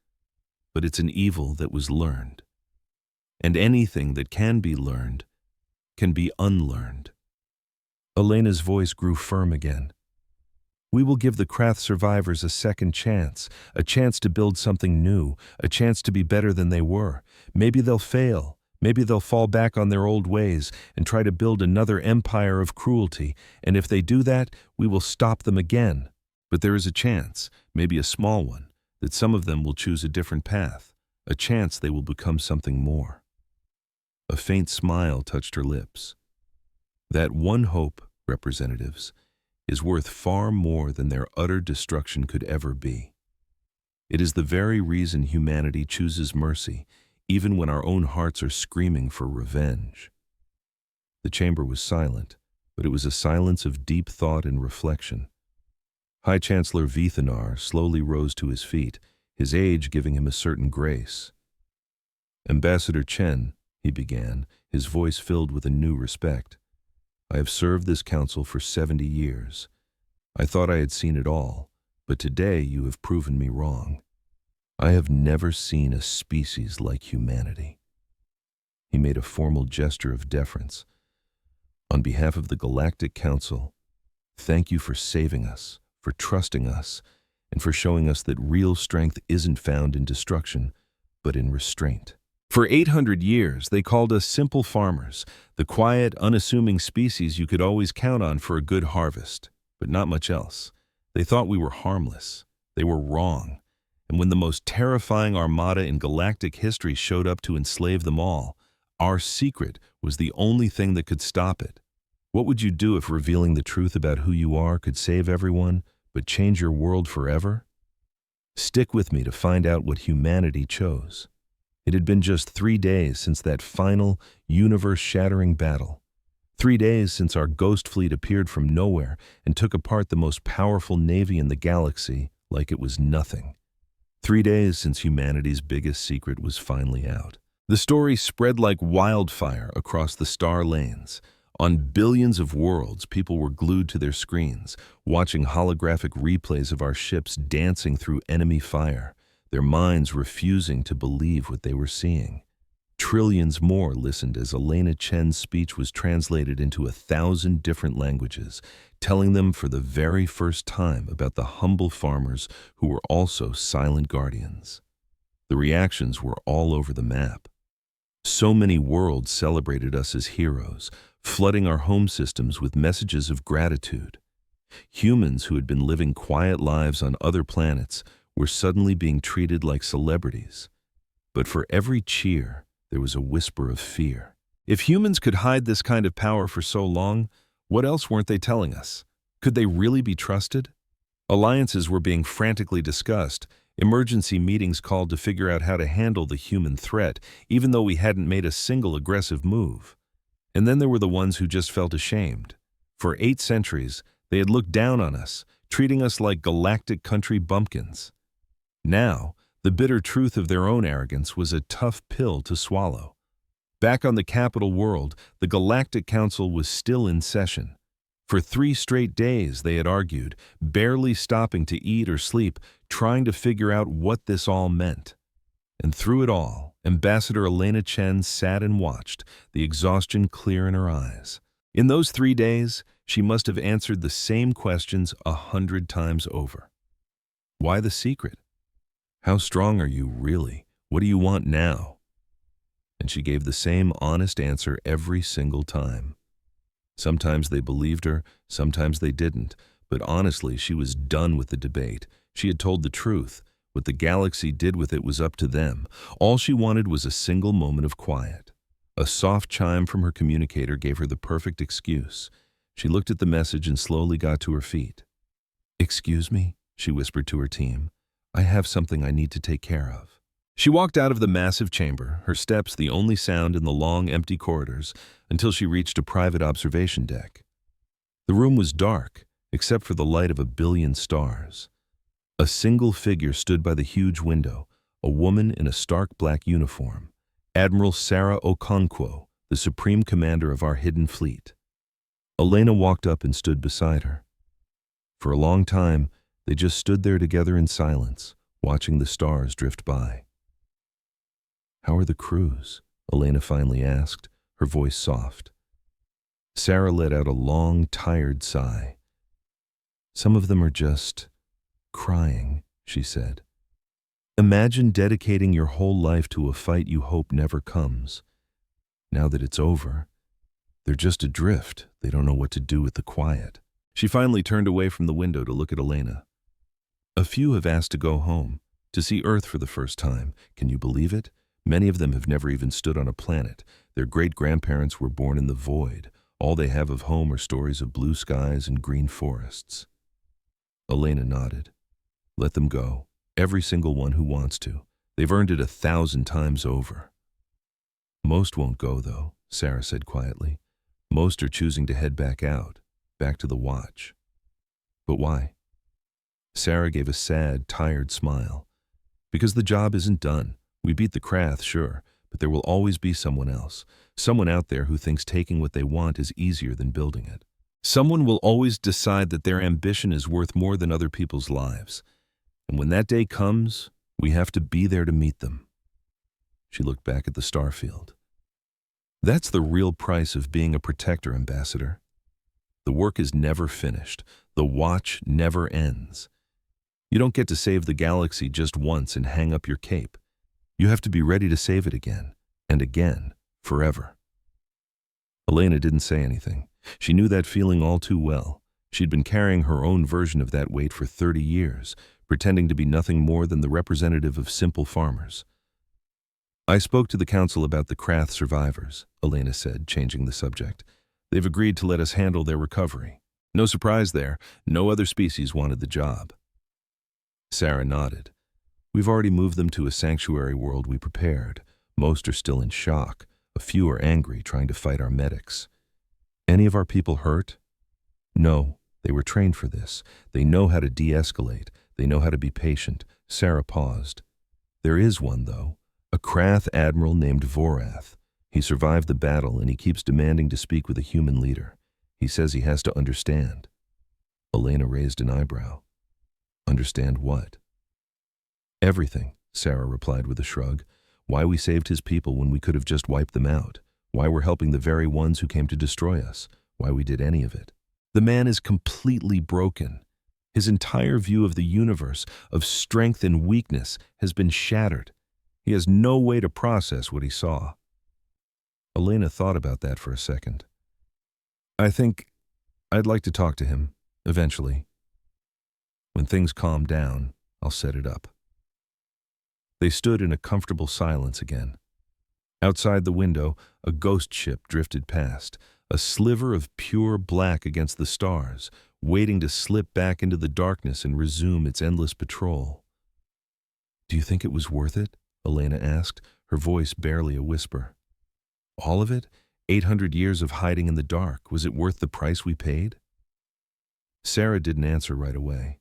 But it's an evil that was learned. And anything that can be learned can be unlearned. Elena's voice grew firm again. "We will give the Krath survivors a second chance, a chance to build something new, a chance to be better than they were. Maybe they'll fail. Maybe they'll fall back on their old ways and try to build another empire of cruelty. And if they do that, we will stop them again. But there is a chance, maybe a small one, that some of them will choose a different path, a chance they will become something more." A faint smile touched her lips. "That one hope, representatives, is worth far more than their utter destruction could ever be. It is the very reason humanity chooses mercy, even when our own hearts are screaming for revenge." The chamber was silent, but it was a silence of deep thought and reflection. High Chancellor Vithanar slowly rose to his feet, his age giving him a certain grace. "Ambassador Chen," he began, his voice filled with a new respect, "I have served this council for 70 years. I thought I had seen it all, but today you have proven me wrong. I have never seen a species like humanity." He made a formal gesture of deference. "On behalf of the Galactic Council, thank you for saving us, for trusting us, and for showing us that real strength isn't found in destruction, but in restraint. For 800 years, they called us simple farmers, the quiet, unassuming species you could always count on for a good harvest, but not much else. They thought we were harmless. They were wrong. And when the most terrifying armada in galactic history showed up to enslave them all, our secret was the only thing that could stop it. What would you do if revealing the truth about who you are could save everyone, but change your world forever? Stick with me to find out what humanity chose. It had been just 3 days since that final, universe-shattering battle. 3 days since our ghost fleet appeared from nowhere and took apart the most powerful navy in the galaxy like it was nothing. 3 days since humanity's biggest secret was finally out. The story spread like wildfire across the star lanes. On billions of worlds, people were glued to their screens, watching holographic replays of our ships dancing through enemy fire, their minds refusing to believe what they were seeing. Trillions more listened as Elena Chen's speech was translated into 1,000 different languages, telling them for the very first time about the humble farmers who were also silent guardians. The reactions were all over the map. So many worlds celebrated us as heroes, flooding our home systems with messages of gratitude. Humans who had been living quiet lives on other planets were suddenly being treated like celebrities. But for every cheer, there was a whisper of fear. If humans could hide this kind of power for so long, what else weren't they telling us? Could they really be trusted? Alliances were being frantically discussed, emergency meetings called to figure out how to handle the human threat, even though we hadn't made a single aggressive move. And then there were the ones who just felt ashamed. For 8 centuries, they had looked down on us, treating us like galactic country bumpkins. Now, the bitter truth of their own arrogance was a tough pill to swallow. Back on the capital world, the Galactic Council was still in session. For 3 straight days they had argued, barely stopping to eat or sleep, trying to figure out what this all meant. And through it all, Ambassador Elena Chen sat and watched, the exhaustion clear in her eyes. In those 3 days, she must have answered the same questions 100 times over. Why the secret? How strong are you, really? What do you want now? And she gave the same honest answer every single time. Sometimes they believed her, sometimes they didn't, but honestly, she was done with the debate. She had told the truth. What the galaxy did with it was up to them. All she wanted was a single moment of quiet. A soft chime from her communicator gave her the perfect excuse. She looked at the message and slowly got to her feet. "Excuse me," she whispered to her team. "I have something I need to take care of." She walked out of the massive chamber, her steps the only sound in the long, empty corridors, until she reached a private observation deck. The room was dark, except for the light of 1,000,000,000 stars. A single figure stood by the huge window, a woman in a stark black uniform, Admiral Sarah Okonkwo, the supreme commander of our hidden fleet. Elena walked up and stood beside her. For a long time, they just stood there together in silence, watching the stars drift by. "How are the crews?" Elena finally asked, her voice soft. Sarah let out a long, tired sigh. "Some of them are just crying," she said. "Imagine dedicating your whole life to a fight you hope never comes. Now that it's over, they're just adrift. They don't know what to do with the quiet." She finally turned away from the window to look at Elena. "A few have asked to go home, to see Earth for the first time. Can you believe it? Many of them have never even stood on a planet. Their great-grandparents were born in the void. All they have of home are stories of blue skies and green forests." Elena nodded. "Let them go. Every single one who wants to. They've earned it 1,000 times over." "Most won't go, though," Sarah said quietly. "Most are choosing to head back out, back to the Watch." "But why?" Sarah gave a sad, tired smile. "Because the job isn't done. We beat the Krath, sure, but there will always be someone else. Someone out there who thinks taking what they want is easier than building it. Someone will always decide that their ambition is worth more than other people's lives. And when that day comes, we have to be there to meet them." She looked back at the starfield. "That's the real price of being a protector, Ambassador. The work is never finished. The Watch never ends. You don't get to save the galaxy just once and hang up your cape. You have to be ready to save it again, and again, forever." Elena didn't say anything. She knew that feeling all too well. She'd been carrying her own version of that weight for 30 years, pretending to be nothing more than the representative of simple farmers. "I spoke to the council about the Krath survivors," Elena said, changing the subject. "They've agreed to let us handle their recovery. No surprise there. No other species wanted the job." Sarah nodded. "We've already moved them to a sanctuary world we prepared. Most are still in shock. A few are angry, trying to fight our medics. Any of our people hurt? No, they were trained for this. They know how to de-escalate. They know how to be patient. Sarah paused. There is one, though, a Krath admiral named Vorath. He survived the battle and he keeps demanding to speak with a human leader. He says he has to understand. Elena raised an eyebrow. Understand what? Everything, Sarah replied with a shrug. Why we saved his people when we could have just wiped them out. Why we're helping the very ones who came to destroy us. Why we did any of it. The man is completely broken. His entire view of the universe, of strength and weakness, has been shattered. He has no way to process what he saw. Elena thought about that for a second. I think I'd like to talk to him, eventually. When things calm down, I'll set it up. They stood in a comfortable silence again. Outside the window, a ghost ship drifted past, a sliver of pure black against the stars, waiting to slip back into the darkness and resume its endless patrol. Do you think it was worth it? Elena asked, her voice barely a whisper. All of it? 800 years of hiding in the dark, was it worth the price we paid? Sarah didn't answer right away.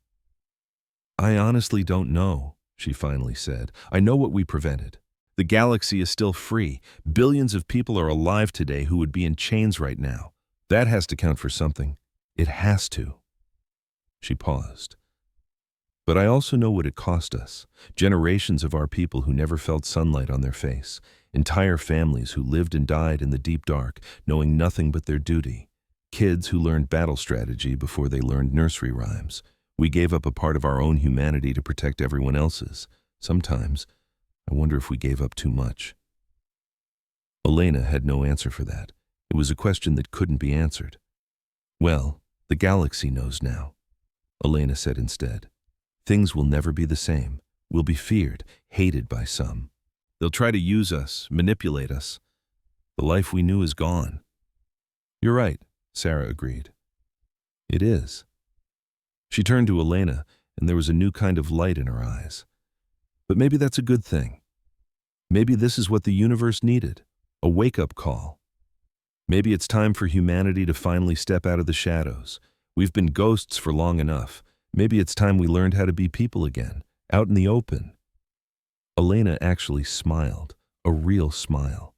I honestly don't know, she finally said. I know what we prevented. The galaxy is still free. Billions of people are alive today who would be in chains right now. That has to count for something. It has to. She paused. But I also know what it cost us. Generations of our people who never felt sunlight on their face. Entire families who lived and died in the deep dark, knowing nothing but their duty. Kids who learned battle strategy before they learned nursery rhymes. We gave up a part of our own humanity to protect everyone else's. Sometimes, I wonder if we gave up too much. Elena had no answer for that. It was a question that couldn't be answered. Well, the galaxy knows now, Elena said instead. Things will never be the same. We'll be feared, hated by some. They'll try to use us, manipulate us. The life we knew is gone. You're right, Sarah agreed. It is. She turned to Elena, and there was a new kind of light in her eyes. But maybe that's a good thing. Maybe this is what the universe needed, a wake-up call. Maybe it's time for humanity to finally step out of the shadows. We've been ghosts for long enough. Maybe it's time we learned how to be people again, out in the open. Elena actually smiled, a real smile.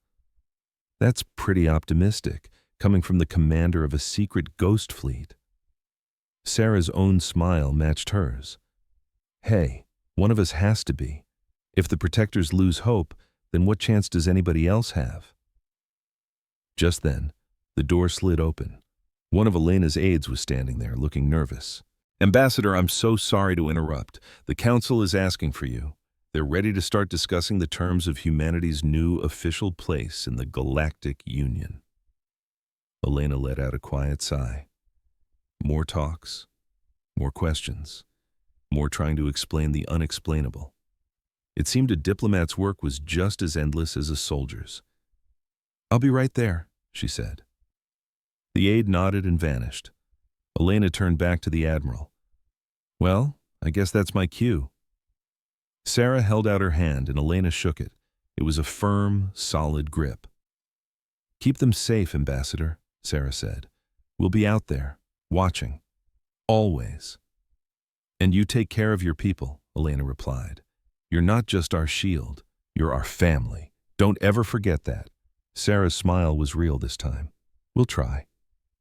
That's pretty optimistic, coming from the commander of a secret ghost fleet. Sarah's own smile matched hers. Hey, one of us has to be. If the protectors lose hope, then what chance does anybody else have? Just then, the door slid open. One of Elena's aides was standing there, looking nervous. Ambassador, I'm so sorry to interrupt. The Council is asking for you. They're ready to start discussing the terms of humanity's new official place in the Galactic Union. Elena let out a quiet sigh. More talks, more questions, more trying to explain the unexplainable. It seemed a diplomat's work was just as endless as a soldier's. I'll be right there, she said. The aide nodded and vanished. Elena turned back to the Admiral. Well, I guess that's my cue. Sarah held out her hand and Elena shook it. It was a firm, solid grip. Keep them safe, Ambassador, Sarah said. We'll be out there, watching. Always. And you take care of your people, Elena replied. You're not just our shield, you're our family. Don't ever forget that. Sarah's smile was real this time. We'll try.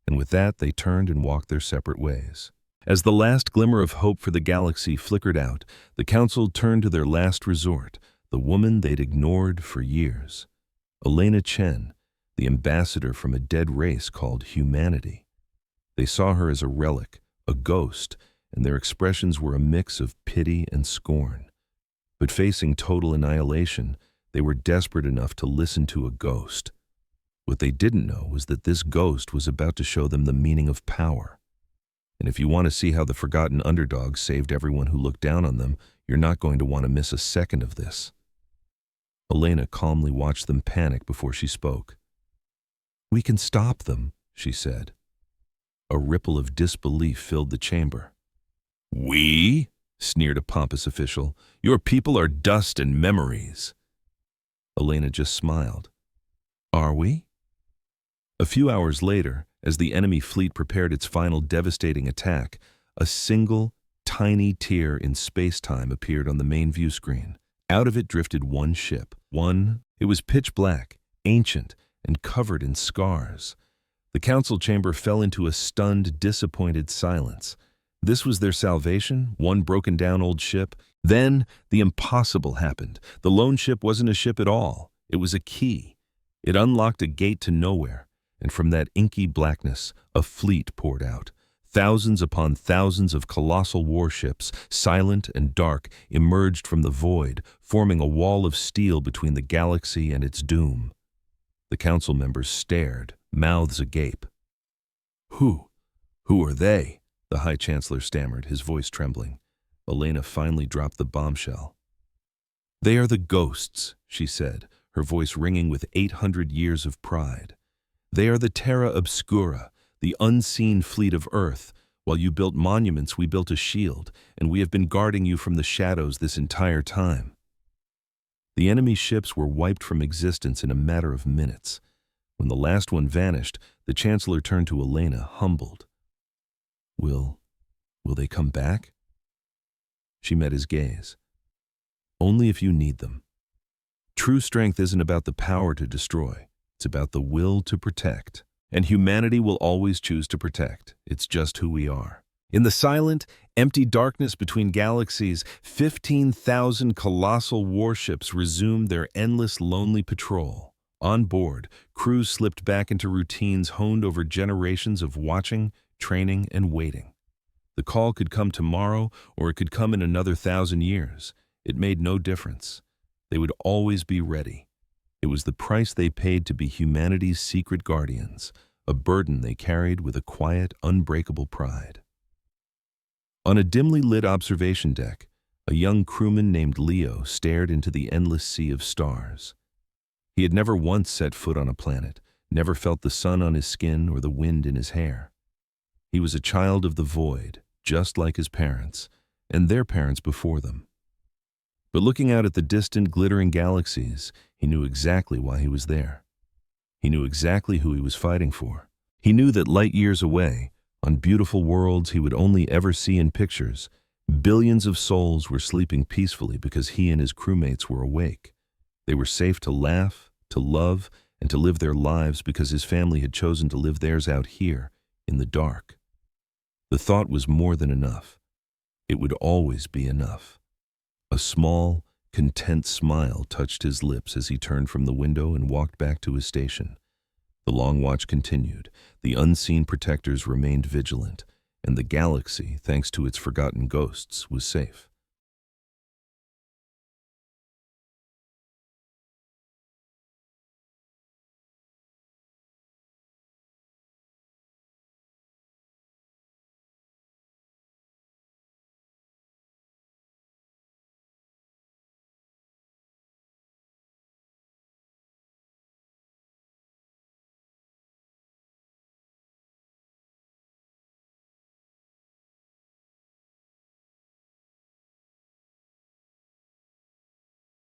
And with that, they turned and walked their separate ways. As the last glimmer of hope for the galaxy flickered out, the Council turned to their last resort, the woman they'd ignored for years. Elena Chen, the ambassador from a dead race called humanity. They saw her as a relic, a ghost, and their expressions were a mix of pity and scorn. But facing total annihilation, they were desperate enough to listen to a ghost. What they didn't know was that this ghost was about to show them the meaning of power. And if you want to see how the forgotten underdog saved everyone who looked down on them, you're not going to want to miss a second of this. Elena calmly watched them panic before she spoke. We can stop them, she said. A ripple of disbelief filled the chamber. We? Sneered a pompous official. Your people are dust and memories. Elena just smiled. Are we? A few hours later, as the enemy fleet prepared its final devastating attack, a single, tiny tear in space-time appeared on the main view screen. Out of it drifted one ship. It was pitch black, ancient, and covered in scars. The council chamber fell into a stunned, disappointed silence. This was their salvation, one broken-down old ship. Then, the impossible happened. The lone ship wasn't a ship at all. It was a key. It unlocked a gate to nowhere, and from that inky blackness, a fleet poured out. Thousands upon thousands of colossal warships, silent and dark, emerged from the void, forming a wall of steel between the galaxy and its doom. The council members stared, mouths agape. Who are they?" the High Chancellor stammered, his voice trembling. Elena finally dropped the bombshell. "They are the ghosts," she said, her voice ringing with 800 years of pride. "They are the Terra Obscura, the unseen fleet of Earth. While you built monuments, we built a shield, and we have been guarding you from the shadows this entire time." The enemy ships were wiped from existence in a matter of minutes. When the last one vanished, the Chancellor turned to Elena, humbled. Will they come back?" She met his gaze. "Only if you need them. True strength isn't about the power to destroy. It's about the will to protect. And humanity will always choose to protect. It's just who we are." In the silent, empty darkness between galaxies, 15,000 colossal warships resumed their endless, lonely patrol. On board, crews slipped back into routines honed over generations of watching, training, and waiting. The call could come tomorrow, or it could come in another 1,000 years. It made no difference. They would always be ready. It was the price they paid to be humanity's secret guardians, a burden they carried with a quiet, unbreakable pride. On a dimly lit observation deck, a young crewman named Leo stared into the endless sea of stars. He had never once set foot on a planet, never felt the sun on his skin or the wind in his hair. He was a child of the void, just like his parents, and their parents before them. But looking out at the distant, glittering galaxies, he knew exactly why he was there. He knew exactly who he was fighting for. He knew that light years away, on beautiful worlds he would only ever see in pictures, billions of souls were sleeping peacefully because he and his crewmates were awake. They were safe to laugh, to love, and to live their lives because his family had chosen to live theirs out here, in the dark. The thought was more than enough. It would always be enough. A small, content smile touched his lips as he turned from the window and walked back to his station. The long watch continued. The unseen protectors remained vigilant, and the galaxy, thanks to its forgotten ghosts, was safe.